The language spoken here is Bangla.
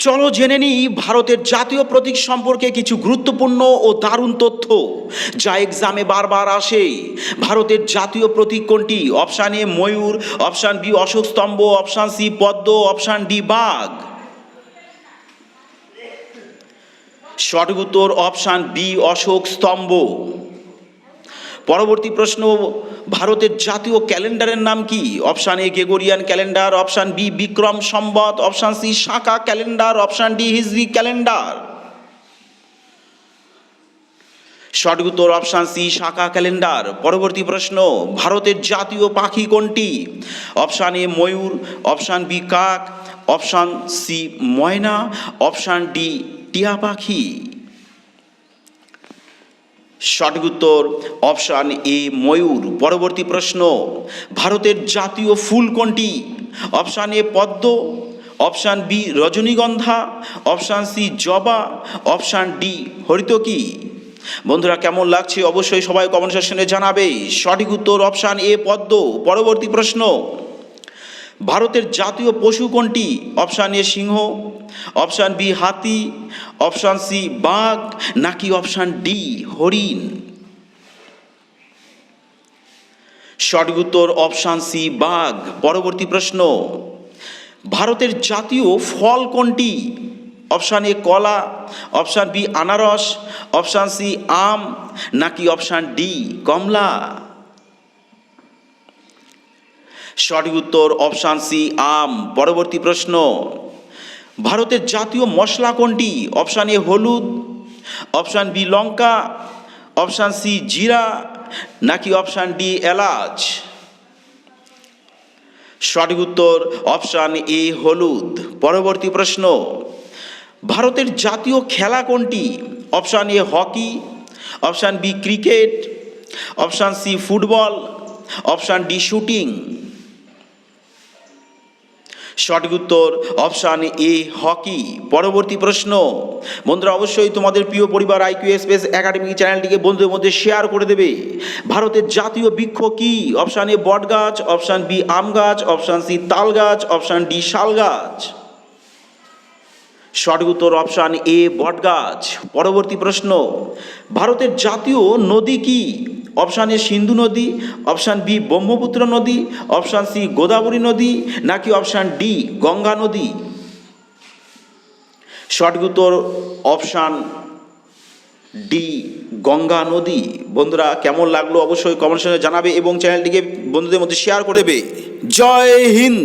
চলো জেনে নিই ভারতের জাতীয় প্রতীক সম্পর্কে কিছু গুরুত্বপূর্ণ ও দারুণ তথ্য যা এক্সামে বারবার আসে। ভারতের জাতীয় প্রতীক কোনটি? অপশান এ ময়ূর, অপশান বি অশোক স্তম্ভ, অপশান সি পদ্ম, অপশান ডি বাঘ। সঠিক উত্তর অপশান বি অশোক স্তম্ভ। পরবর্তী প্রশ্ন, ভারতের জাতীয় ক্যালেন্ডারের নাম কি? Option A Gregorian calendar, option B Vikram Samvat, option C Shaka calendar, option D হিজরি ক্যালেন্ডার। সঠিক উত্তর অপশান সি শাকা ক্যালেন্ডার। পরবর্তী প্রশ্ন, ভারতের জাতীয় পাখি কোনটি? অপশান এ ময়ূর, অপশান বি কাক, অপশান সি ময়না, অপশান ডি টিয়া পাখি। সঠিক উত্তর অপশান এ ময়ূর। পরবর্তী প্রশ্ন, ভারতের জাতীয় ফুল কোনটি? অপশান এ পদ্ম, অপশান বি রজনীগন্ধা, অপশান সি জবা, অপশান ডি হরিতকি। বন্ধুরা কেমন লাগছে অবশ্যই সবাই কমেন্ট সেকশনে জানাবে। সঠিক উত্তর অপশান এ পদ্ম। পরবর্তী প্রশ্ন, ভারতের জাতীয় পশু কোনটি? অপশান এ সিংহ, অপশান বি হাতি, অপশান সি বাঘ, নাকি অপশান ডি হরিণ। সঠিক উত্তর অপশান সি বাঘ। পরবর্তী প্রশ্ন, ভারতের জাতীয় ফল কোনটি? অপশান এ কলা, অপশান বি আনারস, অপশান সি আম, নাকি অপশান ডি কমলা। সঠিক উত্তর অপশান সি আম। পরবর্তী প্রশ্ন, ভারতের জাতীয় মশলা কোনটি? অপশান এ হলুদ, অপশান বি লঙ্কা, অপশান সি জিরা, নাকি অপশান ডি এলাচ। সঠিক উত্তর অপশান এ হলুদ। পরবর্তী প্রশ্ন, ভারতের জাতীয় খেলা কোনটি? Option A hockey, option B cricket, option C football, option D shooting. সঠিক উত্তর অপশান এ হকি। পরবর্তী প্রশ্ন, বন্ধুরা অবশ্যই তোমাদের প্রিয় পরিবার আইকিউ এক্সপ্রেস একাডেমি চ্যানেলটিকে বন্ধুদের মধ্যে শেয়ার করে দেবে। ভারতের জাতীয় বৃক্ষ কি? অপশান এ বট গাছ, অপশান বি আম গাছ, অপশান সি তাল গাছ, অপশান ডি শাল গাছ। সঠিক উত্তর অপশান এ বট গাছ। পরবর্তী প্রশ্ন, ভারতের জাতীয় নদী কি? অপশান এ সিন্ধু নদী, অপশান বি ব্রহ্মপুত্র নদী, অপশান সি গোদাবরী নদী, নাকি অপশান ডি গঙ্গা নদী। সঠিক উত্তর অপশান ডি গঙ্গা নদী। বন্ধুরা কেমন লাগলো অবশ্যই কমেন্ট সেকশনে জানাবে এবং চ্যানেলটিকে বন্ধুদের মধ্যে শেয়ার করে দেবে। জয় হিন্দ।